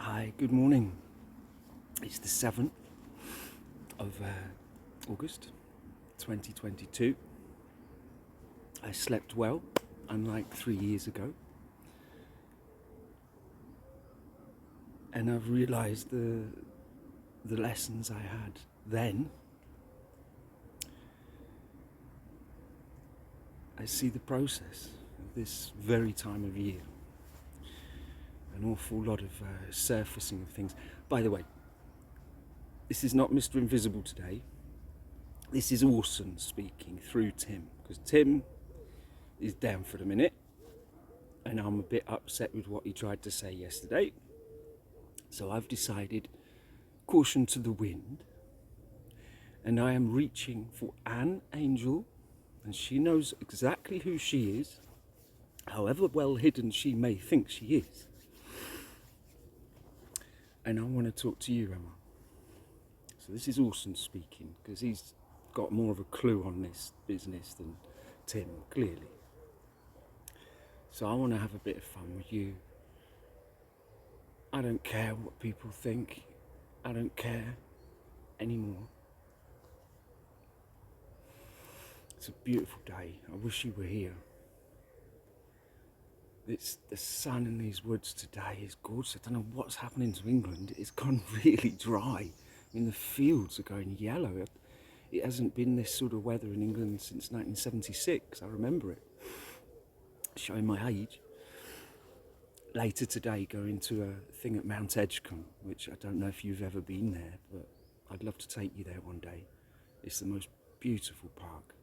Hi, good morning. It's the 7th of August 2022. I slept well, unlike 3 years ago. And I've realised the lessons I had then. I see the process of this very time of year. An awful lot of surfacing of things. By the way, this is not Mr. Invisible today. This is Orson speaking through Tim, because Tim is down for the minute and I'm a bit upset with what he tried to say yesterday. So I've decided, caution to the wind, and I am reaching for Anne Angel, and she knows exactly who she is, however well hidden she may think she is. And I want to talk to you, Emma. So this is Orson speaking, because he's got more of a clue on this business than Tim, clearly. So I want to have a bit of fun with you. I don't care what people think. I don't care anymore. It's a beautiful day. I wish you were here. It's the sun in these woods today is gorgeous. I don't know what's happening to England. It's gone really dry. I mean, the fields are going yellow. It hasn't been this sort of weather in England since 1976. I remember it. Showing my age. Later today, going to a thing at Mount Edgecombe, which I don't know if you've ever been there, but I'd love to take you there one day. It's the most beautiful park.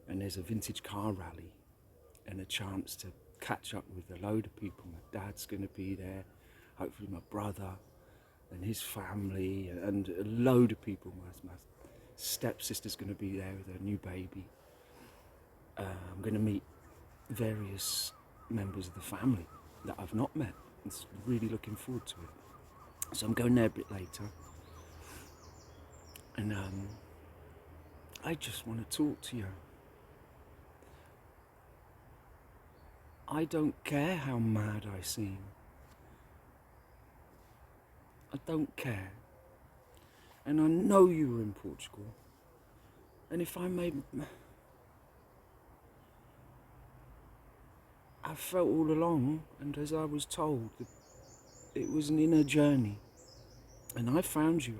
And there's a vintage car rally and a chance to catch up with a load of people. My dad's going to be there, hopefully my brother and his family, and a load of people. My stepsister's going to be there with her new baby. I'm going to meet various members of the family that I've not met. It's really looking forward to it. So I'm going there a bit later. And I just want to talk to you. I don't care how mad I seem. I don't care. And I know you were in Portugal. And if I made... I felt all along, and as I was told, that it was an inner journey. And I found you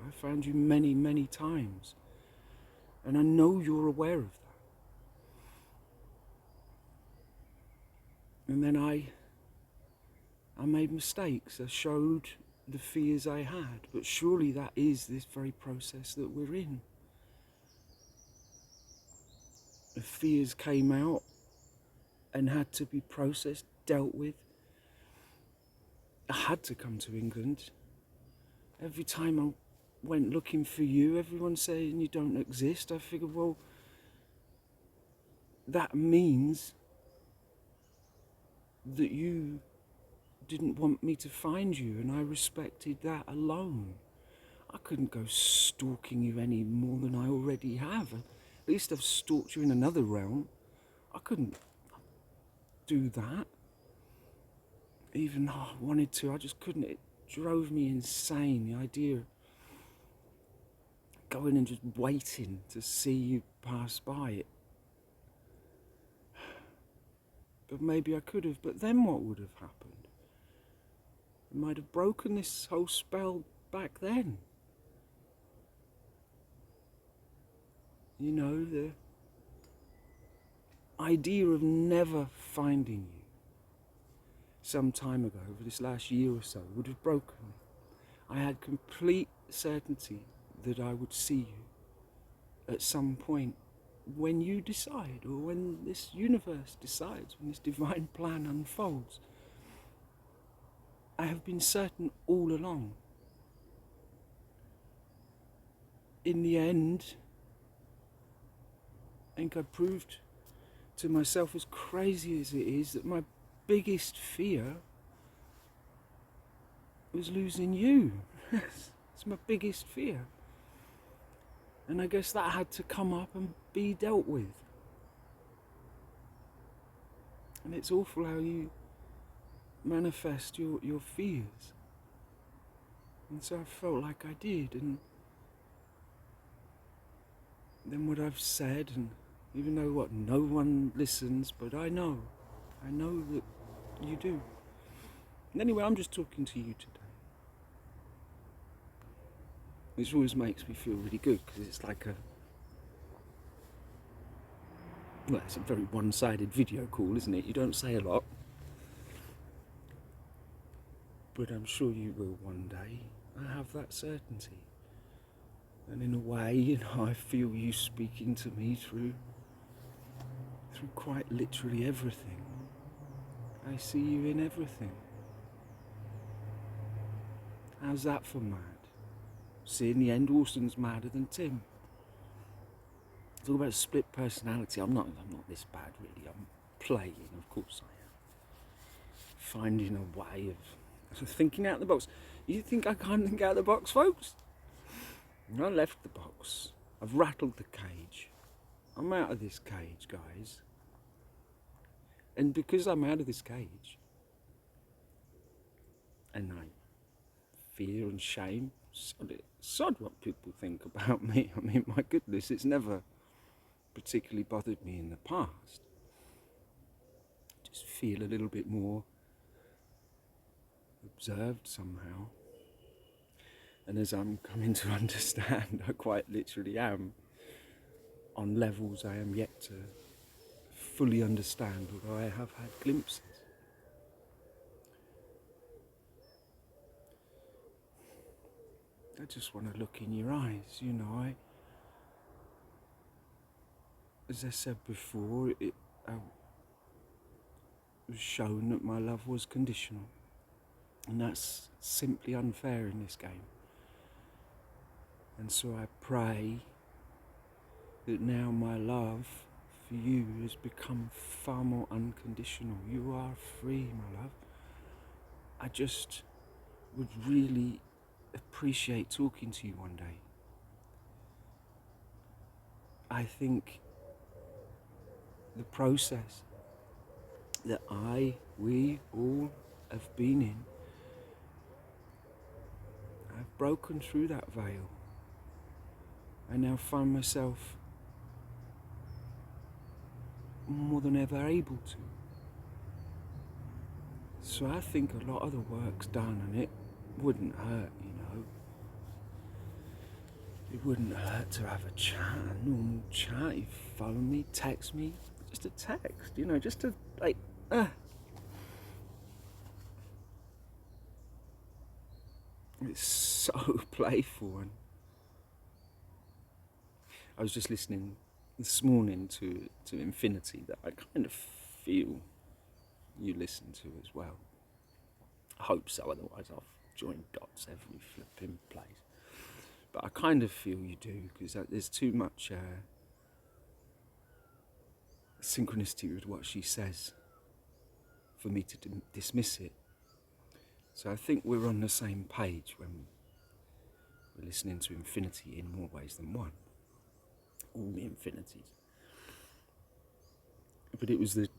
many, many times. And I know you're aware of that. And then I made mistakes. I showed the fears I had. But surely that is this very process that we're in. The fears came out and had to be processed, dealt with. I had to come to England. Every time I went looking for you, everyone's saying you don't exist. I figured, well, that means that you didn't want me to find you, and I respected that alone. I couldn't go stalking you any more than I already have. At least I've stalked you in another realm. I couldn't do that. Even though I wanted to, I just couldn't. It drove me insane, the idea of going and just waiting to see you pass by it. But maybe I could have, but then what would have happened? I might have broken this whole spell back then. You know, the idea of never finding you some time ago, over this last year or so, would have broken me. I had complete certainty that I would see you at some point when you decide, or when this universe decides, when this divine plan unfolds. I have been certain all along. In the end, I think I proved to myself, as crazy as it is, that my biggest fear was losing you. It's my biggest fear. And I guess that had to come up and be dealt with. And it's awful how you manifest your fears. And so I felt like I did, and then what I've said, and even though what no one listens, but I know that you do. And anyway, I'm just talking to you today. Which always makes me feel really good, because it's like it's a very one-sided video call, isn't it? You don't say a lot. But I'm sure you will one day. I have that certainty. And in a way, I feel you speaking to me through quite literally everything. I see you in everything. How's that for mad? See, in the end, Wilson's madder than Tim. Talk about split personality. I'm not this bad, really. I'm playing, of course I am. Finding a way of thinking out of the box. You think I can't think out of the box, folks? I left the box. I've rattled the cage. I'm out of this cage, guys. And because I'm out of this cage, and I fear and shame, sod what people think about me. I mean, my goodness, it's never particularly bothered me in the past. Just feel a little bit more observed somehow. And as I'm coming to understand, I quite literally am, on levels I am yet to fully understand, although I have had glimpses. I just want to look in your eyes, as I said before, I was shown that my love was conditional. And that's simply unfair in this game. And so I pray that now my love for you has become far more unconditional. You are free, my love. I just would really appreciate talking to you one day. I think the process that we all have been in, I've broken through that veil. I now find myself more than ever able to. So I think a lot of the work's done, and it wouldn't hurt, It wouldn't hurt to have a chat, a normal chat. You phone me, text me, just a text, just to It's so playful. And I was just listening this morning to Infinity that I kind of feel you listen to as well. I hope so, otherwise I'll join dots every flipping place. But I kind of feel you do, because there's too much synchronicity with what she says for me to dismiss it. So I think we're on the same page when we're listening to Infinity in more ways than one. All the infinities. But it was the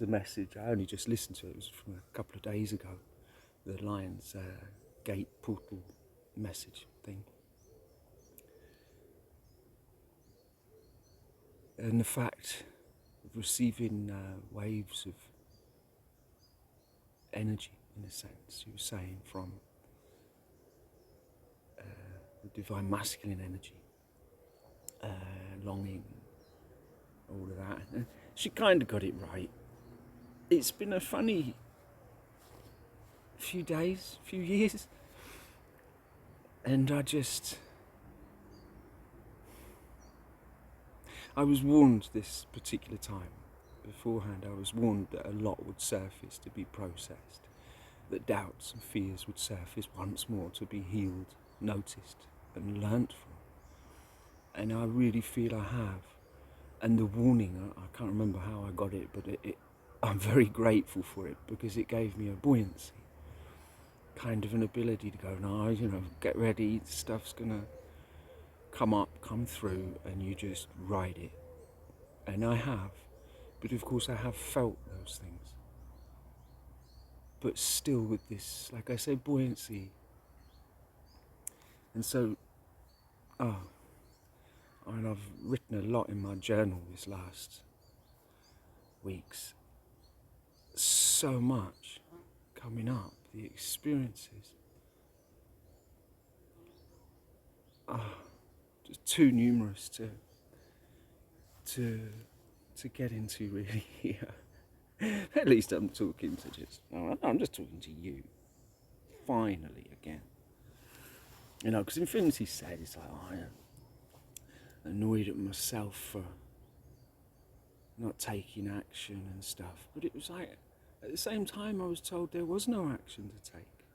message, I only just listened to it, was from a couple of days ago. The Lion's Gate portal message thing. And the fact of receiving waves of energy, in a sense, you were saying, from the divine masculine energy, longing, all of that. And she kind of got it right. It's been a funny few days, few years, and I was warned this particular time, beforehand, I was warned that a lot would surface to be processed, that doubts and fears would surface once more to be healed, noticed and learnt from. And I really feel I have. And the warning, I can't remember how I got it, but I'm very grateful for it, because it gave me a buoyancy, kind of an ability to go, no, get ready, stuff's gonna come through, and you just ride it. And I have, but of course I have felt those things. But still with this, like I say, buoyancy, And so, oh, and I've written a lot in my journal this last weeks. So much coming up, the experiences. Just too numerous to get into really here. At least I'm talking to I'm just talking to you. Finally again. You know, because Infinity said, it's like, oh, I'm annoyed at myself for not taking action and stuff. But it was like, at the same time I was told there was no action to take.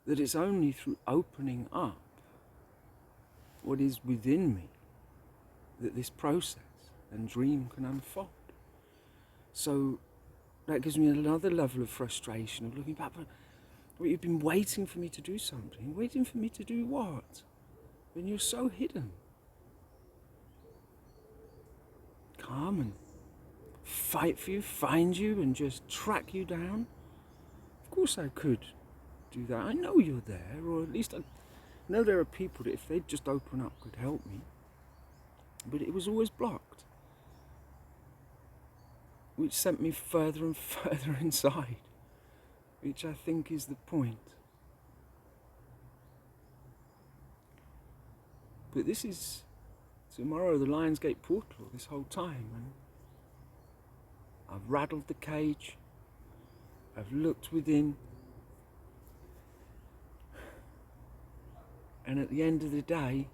That it's only through opening up what is within me that this process and dream can unfold. So that gives me another level of frustration of looking back. But you've been waiting for me to do something. Waiting for me to do what? When you're so hidden. Come and fight for you, find you, and just track you down. Of course I could do that. I know you're there, or at least I know there are people that if they'd just open up could help me. But it was always blocked, which sent me further and further inside, which I think is the point. But this is tomorrow, the Lionsgate portal, this whole time, and I've rattled the cage, I've looked within, and at the end of the day,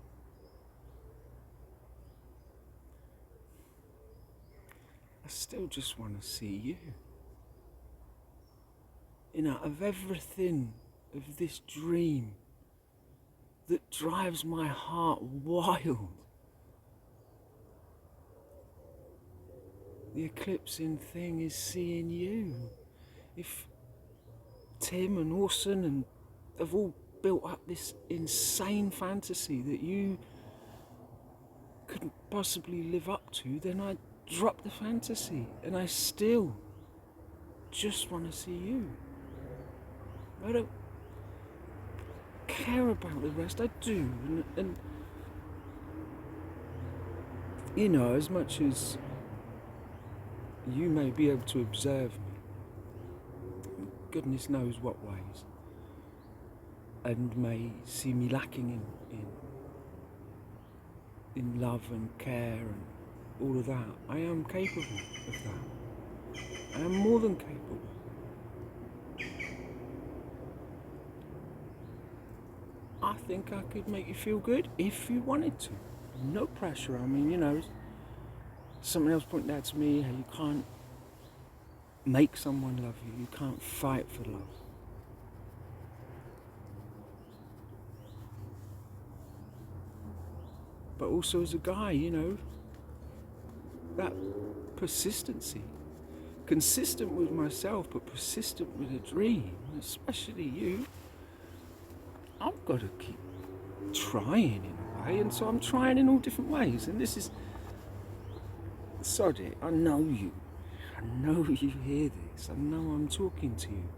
I still just want to see you. You know, of everything, of this dream that drives my heart wild, the eclipsing thing is seeing you. If Tim and Orson and have all built up this insane fantasy that you couldn't possibly live up to, then I drop the fantasy and I still just want to see you. I don't care about the rest. I do, and you know, as much as you may be able to observe me, goodness knows what ways, and may see me lacking in love and care and all of that, I am capable of that. I am more than capable. I think I could make you feel good if you wanted to. No pressure. I mean, you know, someone else pointed out to me how you can't make someone love you. You can't fight for love. But also as a guy, you know, that persistency, consistent with myself, but persistent with a dream, especially you, I've got to keep trying in a way, and so I'm trying in all different ways. And this is, sod it, I know you hear this, I know I'm talking to you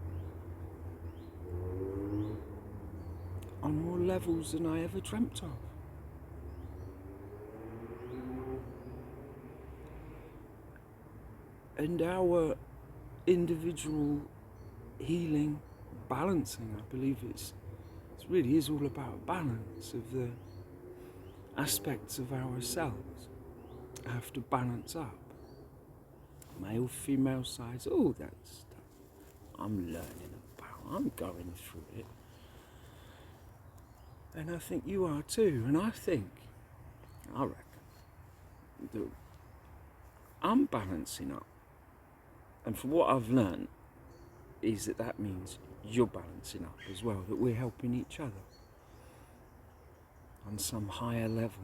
on more levels than I ever dreamt of. And our individual healing, balancing, I believe it really is all about balance of the aspects of ourselves. Have to balance up. Male, female sides, all that stuff. I'm learning about, I'm going through it. And I think you are too. And I reckon, that I'm balancing up. And from what I've learned, is that means you're balancing up as well, that we're helping each other on some higher level.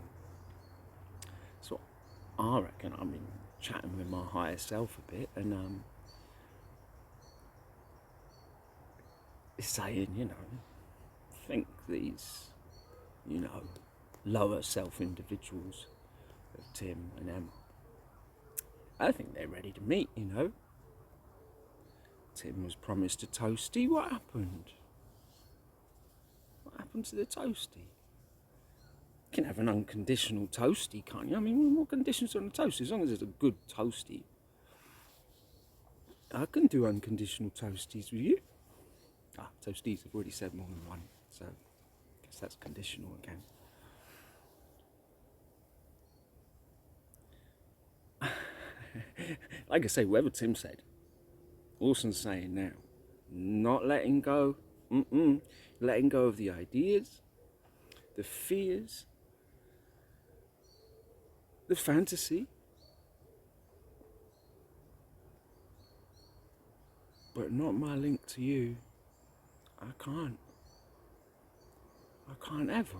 So I reckon I've been chatting with my higher self a bit, and saying, you know, think these, you know, lower self individuals of Tim and Emma, I think they're ready to meet, you know. Tim was promised a toastie. What happened? happened to the toasty? You can have an unconditional toasty, can't you? I mean, what conditions on a toasty? As long as it's a good toasty. I can do unconditional toasties with you. Toasties, I've already said more than one, so I guess that's conditional again. Like I say, whatever Tim said, Orson's saying now, not letting go, letting go of the ideas, the fears, the fantasy, but not my link to you. I can't ever.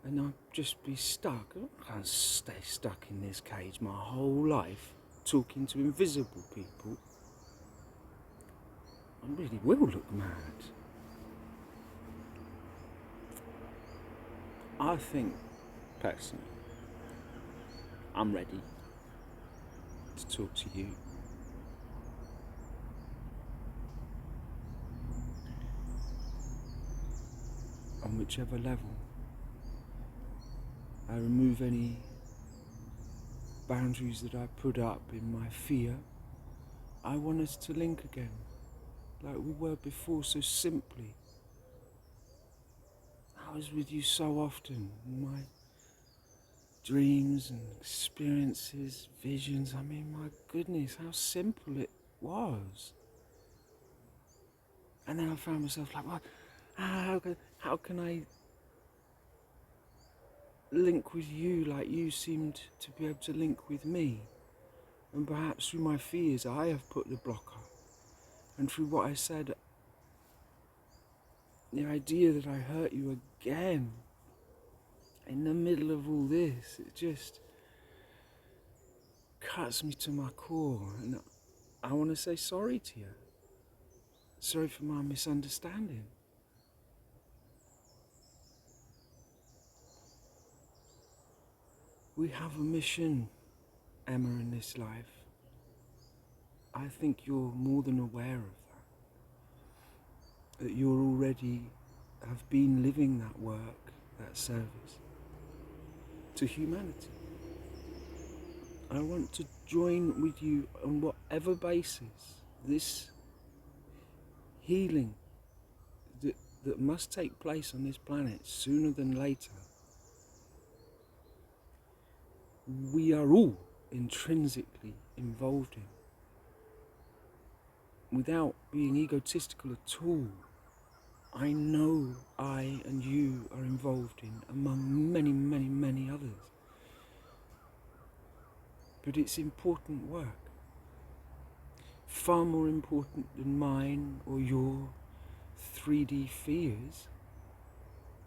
And I'll just be stuck. I can't stay stuck in this cage my whole life, talking to invisible people. I really will look mad. I think, personally, I'm ready to talk to you. On whichever level. I remove any boundaries that I put up in my fear. I want us to link again, like we were before, so simply. I was with you so often in my dreams and experiences, visions. I mean, my goodness, how simple it was. And then I found myself like, what? How can I link with you like you seemed to be able to link with me? And perhaps through my fears I have put the block up, and through what I said, the idea that I hurt you again in the middle of all this, it just cuts me to my core. And I want to say sorry to you. Sorry for my misunderstanding. We have a mission, Emma, in this life. I think you're more than aware of that. That you're already have been living that work, that service to humanity. I want to join with you on whatever basis this healing that must take place on this planet sooner than later. We are all intrinsically involved in, without being egotistical at all. I know I and you are involved in, among many, many, many others. But it's important work. Far more important than mine or your 3D fears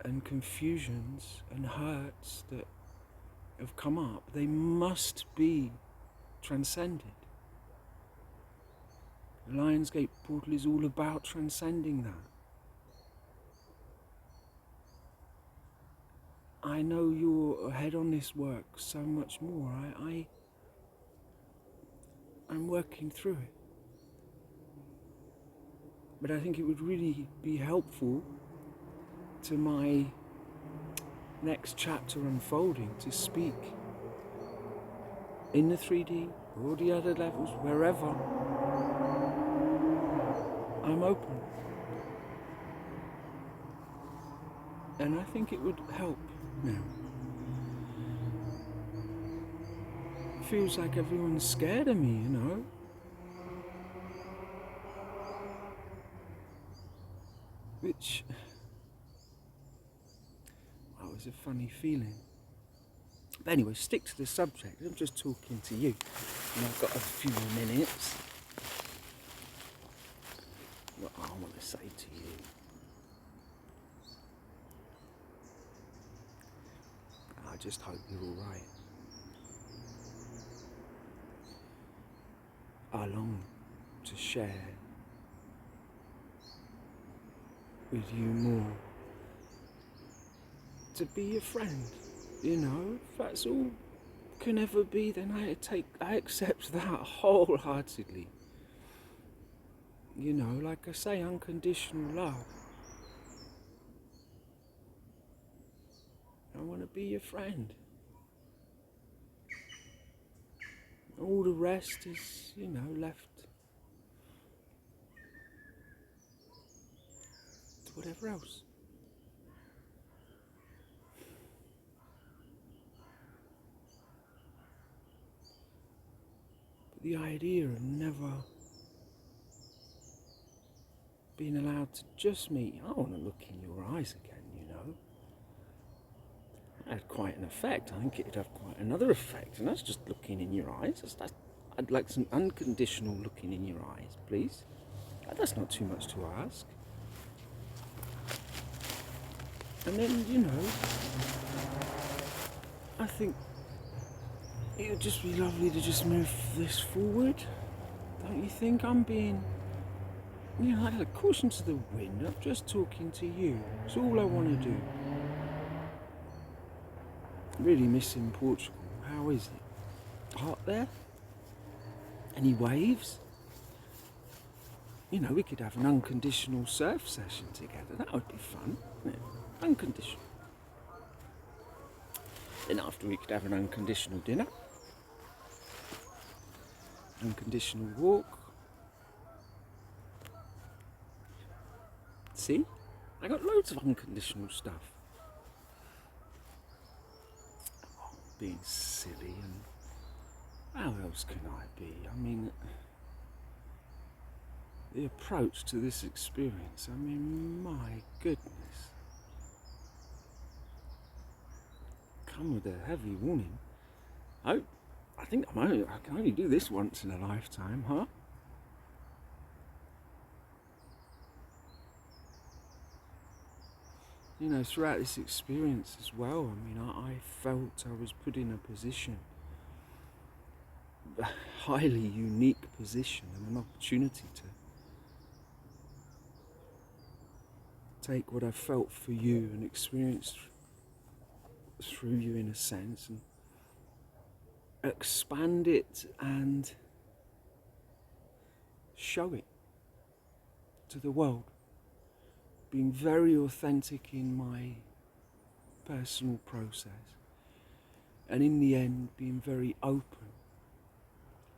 and confusions and hurts that have come up. They must be transcended. The Lionsgate portal is all about transcending that. I know you're ahead on this work so much more. I'm working through it. But I think it would really be helpful to my next chapter unfolding to speak in the 3D or the other levels, wherever. I'm open. And I think it would help now. Feels like everyone's scared of me, you know? Which, well, was a funny feeling. But anyway, stick to the subject. I'm just talking to you. And I've got a few minutes. What I want to say to you. I just hope you're all right. I long to share with you more. To be your friend, you know, if that's all can ever be, then I accept that wholeheartedly. You know, like I say, unconditional love. I want to be your friend. All the rest is, left to whatever else. But the idea of never being allowed to just meet, I want to look in your eyes again, It had quite an effect. I think it'd have quite another effect, and that's just looking in your eyes. I'd like some unconditional looking in your eyes, please. That's not too much to ask. And then, I think it would just be lovely to just move this forward. Don't you think? I'm being, like caution to the wind. I'm just talking to you. It's all I want to do. Really missing Portugal. How is it? Hot there? Any waves? We could have an unconditional surf session together. That would be fun, wouldn't it? Unconditional. Then after we could have an unconditional dinner. Unconditional walk. See? I got loads of unconditional stuff. Oh, being silly, and how else can I be? I mean, the approach to this experience, my goodness. Come with a heavy warning. I think I can only do this once in a lifetime, huh? Throughout this experience as well, I felt I was put in a position, a highly unique position, and an opportunity to take what I felt for you and experience through you in a sense, and expand it and show it to the world. Being very authentic in my personal process, and in the end being very open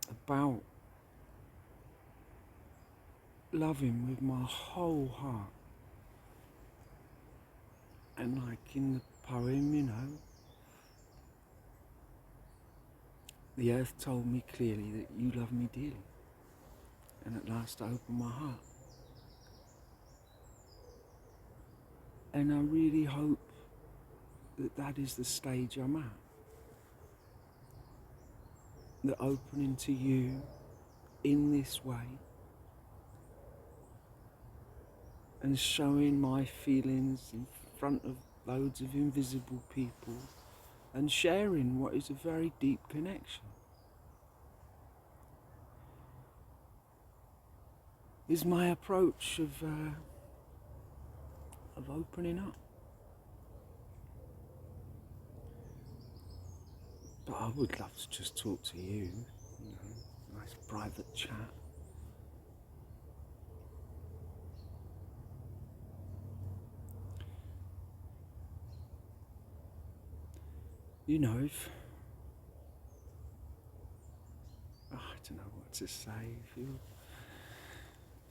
about loving with my whole heart. And like in the poem, the earth told me clearly that you love me dearly, and at last I opened my heart. And I really hope that that is the stage I'm at. That opening to you in this way and showing my feelings in front of loads of invisible people and sharing what is a very deep connection is my approach of opening up. But I would love to just talk to you, nice private chat. If I don't know what to say. If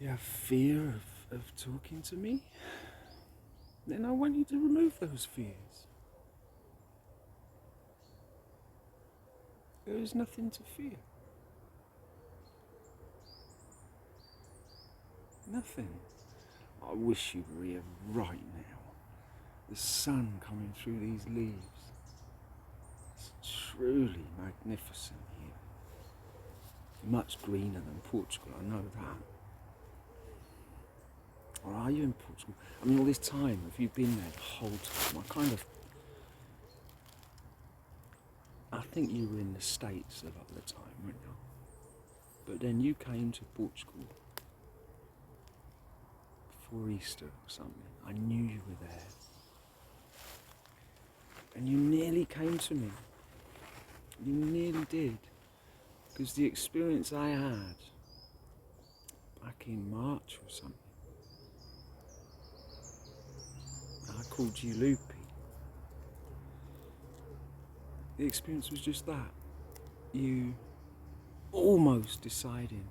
you have fear of talking to me, then I want you to remove those fears. There is nothing to fear. Nothing. I wish you were here right now. The sun coming through these leaves. It's truly magnificent here. Much greener than Portugal, I know that. Or are you in Portugal? All this time, have you been there the whole time? I think you were in the States a lot of the time, weren't you? But then you came to Portugal before Easter or something. I knew you were there. And you nearly came to me. You nearly did. Because the experience I had back in March or something, I called you Loopy. the experience was just that. You almost deciding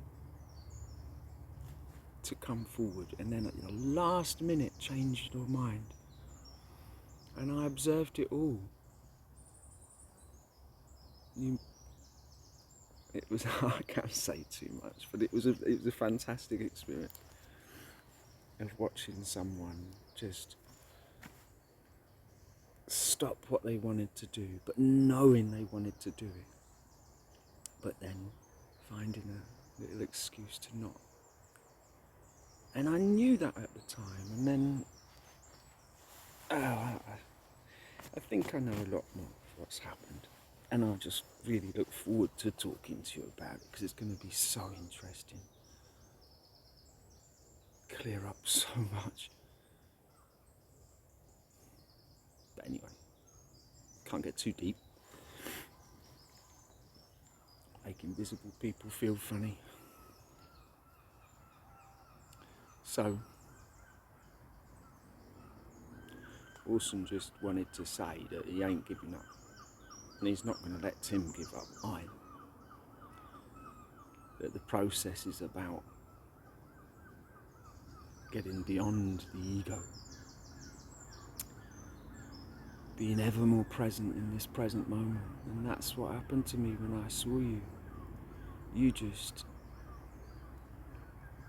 to come forward, and then at the last minute changed your mind. And I observed it all. It was, I can't say too much, but it was a fantastic experience of watching someone just stop what they wanted to do, but knowing they wanted to do it, but then finding a little excuse to not. And I knew that at the time, and then I think I know a lot more of what's happened, and I just really look forward to talking to you about it, because it's going to be so interesting. Clear up so much. But anyway, can't get too deep. Make invisible people feel funny. So, Orson just wanted to say that he ain't giving up, and he's not going to let Tim give up either. That the process is about getting beyond the ego, being ever more present in this present moment. And that's what happened to me when I saw you. You just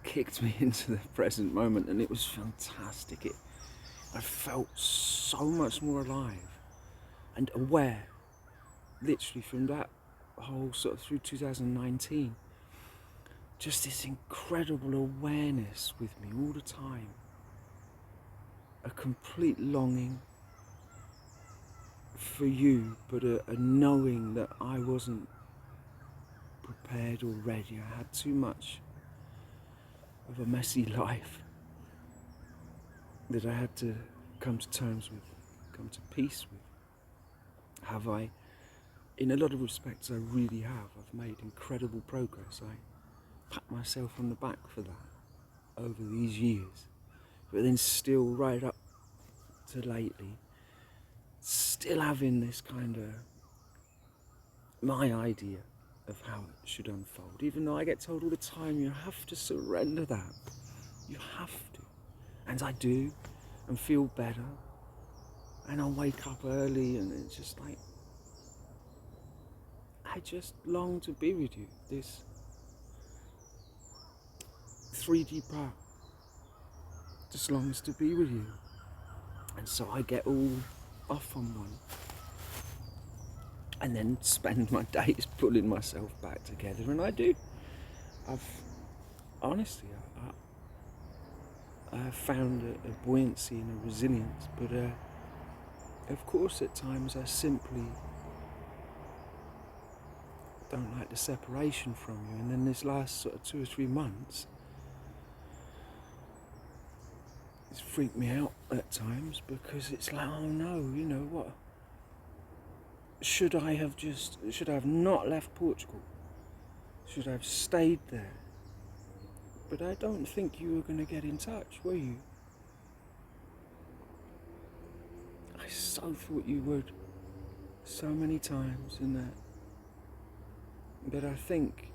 kicked me into the present moment, and it was fantastic. I felt so much more alive and aware, literally from that whole sort of through 2019. Just this incredible awareness with me all the time. A complete longing for you, but a knowing that I wasn't prepared or ready. I had too much of a messy life that I had to come to terms with, come to peace with. Have I? In a lot of respects, I really have. I've made incredible progress. I pat myself on the back for that over these years. But then still right up to lately, still having this kind of my idea of how it should unfold. Even though I get told all the time, you have to surrender that. You have to. And I do, and feel better. And I wake up early, and it's just like, I just long to be with you. This 3D part just longs to be with you. And so I get all off on one, and then spend my days pulling myself back together. And I do. I've honestly, I have found a buoyancy and a resilience, but of course at times I simply don't like the separation from you. And then this last sort of 2 or 3 months, it's freaked me out at times, because it's like, oh no, you know what? Should I have not left Portugal? Should I have stayed there? But I don't think you were going to get in touch, were you? I so thought you would, so many times in that. But I think,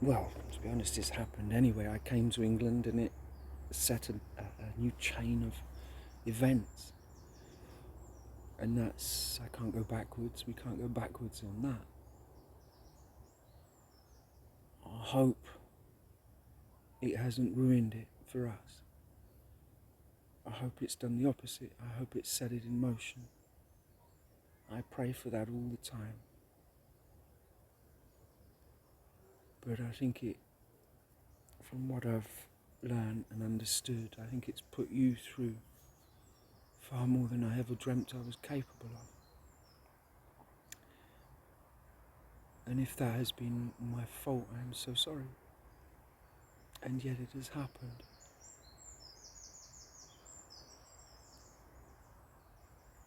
well, to be honest, this happened anyway. I came to England, and it set a new chain of events. And that's, I can't go backwards. We can't go backwards on that. I hope it hasn't ruined it for us. I hope it's done the opposite. I hope it's set it in motion. I pray for that all the time. But I think it, from what I've learned and understood, I think it's put you through far more than I ever dreamt I was capable of. And if that has been my fault, I am so sorry. And yet it has happened.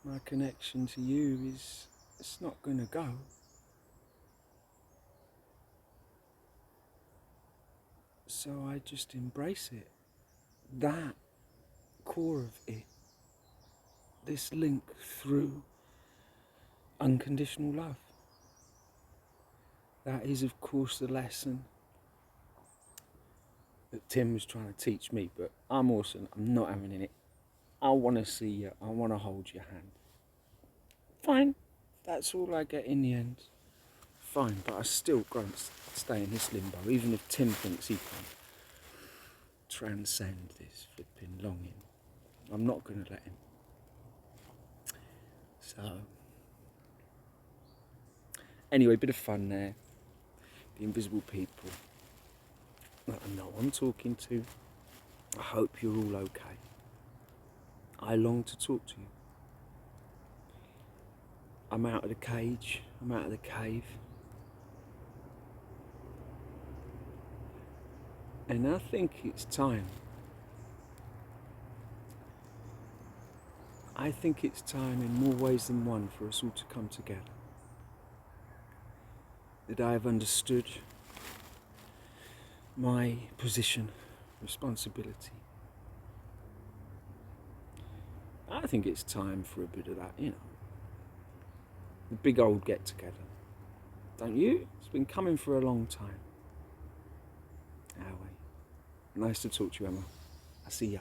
My connection to you it's not going to go. So I just embrace it. That core of it. This link through unconditional love. That is, of course, the lesson that Tim was trying to teach me, but I'm not having in it. I want to see you. I want to hold your hand. Fine. That's all I get in the end. Fine, but I still can't stay in this limbo, even if Tim thinks he can transcend this flipping longing. I'm not going to let him. So, anyway, bit of fun there. The invisible people that I know I'm talking to. I hope you're all okay. I long to talk to you. I'm out of the cage. I'm out of the cave. And I think it's time. I think it's time in more ways than one for us all to come together. That I have understood my position, responsibility. I think it's time for a bit of that, the big old get together. Don't you? It's been coming for a long time. Anyway, nice to talk to you, Emma. I see ya.